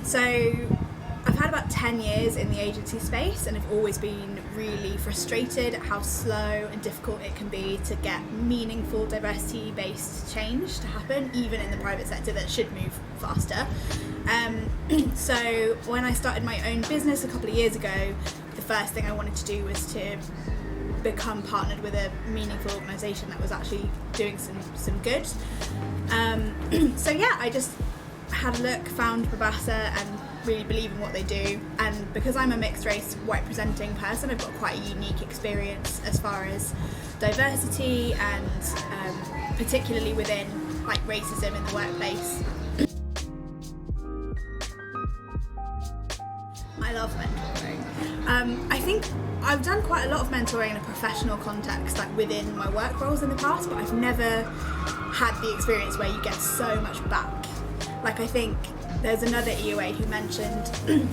So I've had about 10 years in the agency space, and I've always been really frustrated at how slow and difficult it can be to get meaningful diversity-based change to happen, even in the private sector that should move faster. So when I started my own business a couple of years ago, the first thing I wanted to do was to become partnered with a meaningful organisation that was actually doing some good. So yeah, I just had a look, found Babassa, and really believe in what they do. And because I'm a mixed race, white presenting person, I've got quite a unique experience as far as diversity and particularly within like racism in the workplace. I love mentoring. I think I've done quite a lot of mentoring in a professional context, like within my work roles in the past, but I've never had the experience where you get so much back. Like, I think there's another EOA who mentioned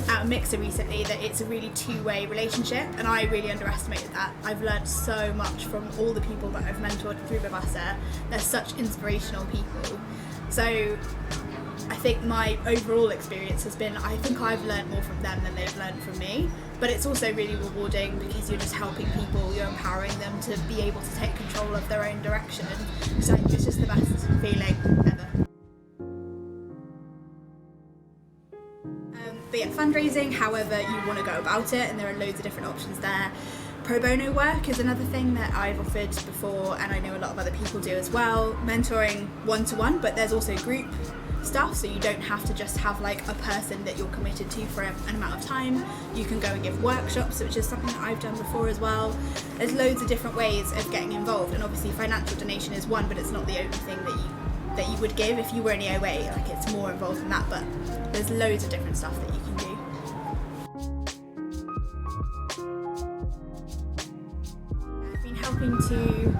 at a mixer recently that it's a really two-way relationship, and I really underestimated that. I've learned so much from all the people that I've mentored through Babassa. They're such inspirational people. So I think my overall experience has been, I think I've learned more from them than they've learned from me. But it's also really rewarding because you're just helping people, you're empowering them to be able to take control of their own direction. So it's just the best feeling ever. But yeah, fundraising, however you want to go about it, and there are loads of different options there. Pro bono work is another thing that I've offered before, and I know a lot of other people do as well. Mentoring one-to-one, but there's also group stuff, so you don't have to just have like a person that you're committed to for an amount of time. You can go and give workshops, which is something that I've done before as well. There's loads of different ways of getting involved, and obviously financial donation is one, but it's not the only thing that you would give if you were an EOA. Like, it's more involved than that, but there's loads of different stuff that you can do. I've been helping to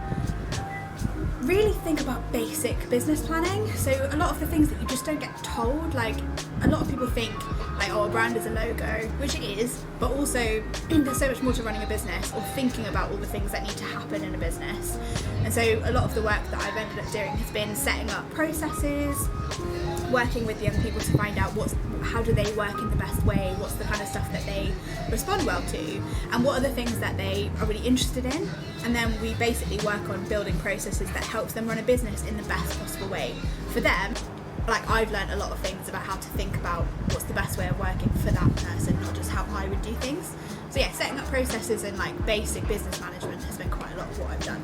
really think about basic business planning. So a lot of the things that you just don't get told, like a lot of people think like, oh, a brand is a logo, which it is, but also there's so much more to running a business or thinking about all the things that need to happen in a business. And so a lot of the work that I've ended up doing has been setting up processes, working with young people to find out how do they work in the best way, what's the kind of stuff that they respond well to, and what are the things that they are really interested in. And then we basically work on building processes that helps them run a business in the best possible way for them. Like, I've learned a lot of things about how to think about what's the best way of working for that person, not just how I would do things. So yeah, setting up processes and like basic business management has been quite a lot of what I've done.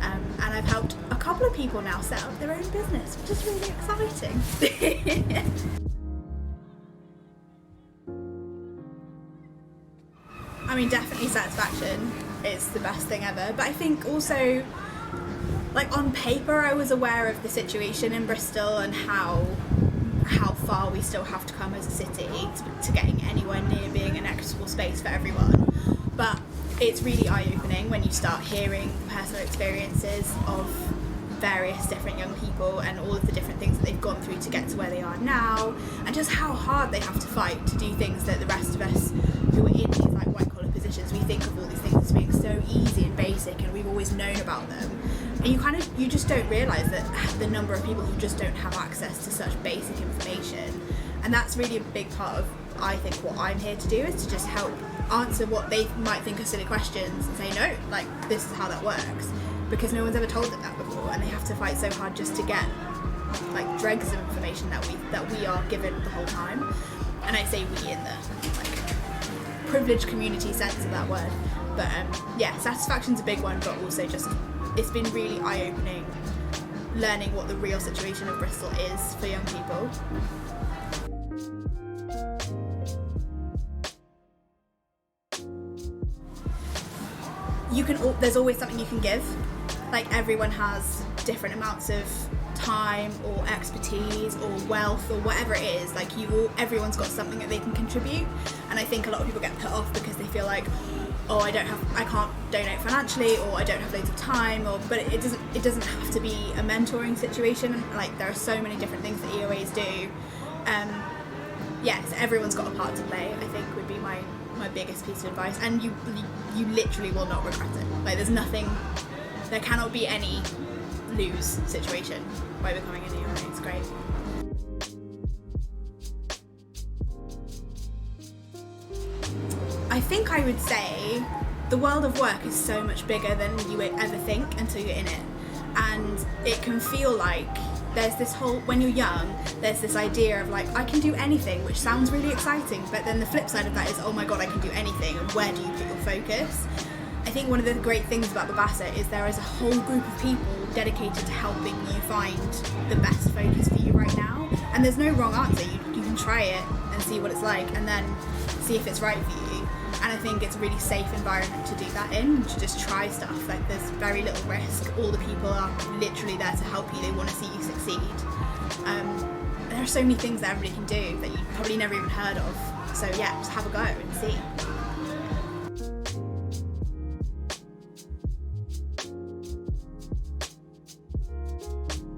And I've helped a couple of people now set up their own business, which is really exciting. I mean, definitely satisfaction is the best thing ever, but I think also, like, on paper I was aware of the situation in Bristol and how far we still have to come as a city to getting anywhere near being an equitable space for everyone. But it's really eye-opening when you start hearing personal experiences of various different young people and all of the different things that they've gone through to get to where they are now, and just how hard they have to fight to do things that the rest of us who are in these like white-collar positions, we think of all these things as being so easy and basic and we've always known about them. And you just don't realise that the number of people who just don't have access to such basic information. And that's really a big part of, I think, what I'm here to do, is to just help answer what they might think are silly questions and say, no, like, this is how that works. Because no one's ever told them that before, and they have to fight so hard just to get like dregs of information that we are given the whole time. And I say we in the like privileged community sense of that word. But yeah, satisfaction's a big one, but also just it's been really eye-opening learning what the real situation of Bristol is for young people. There's always something you can give. Like, everyone has different amounts of time or expertise or wealth or whatever it is. Like, everyone's got something that they can contribute. And I think a lot of people get put off because they feel like, oh, I can't donate financially, or I don't have loads of time, but it doesn't have to be a mentoring situation. Like, there are so many different things that EOAs do. Yes, everyone's got a part to play, I think, would be my biggest piece of advice. And you literally will not regret it. Like, there cannot be any lose situation by becoming an EOA. It's great. think I would say the world of work is so much bigger than you would ever think until you're in it. And it can feel like there's this whole, when you're young, there's this idea of like, I can do anything, which sounds really exciting, but then the flip side of that is, oh my god, I can do anything, and where do you put your focus? I think one of the great things about the Basset is there is a whole group of people dedicated to helping you find the best focus for you right now. And there's no wrong answer. You can try it and see what it's like, and then see if it's right for you. And I think it's a really safe environment to do that in, to just try stuff. Like, there's very little risk. All the people are literally there to help you. They want to see you succeed. There are so many things that everybody can do that you probably never even heard of. So yeah, just have a go and see.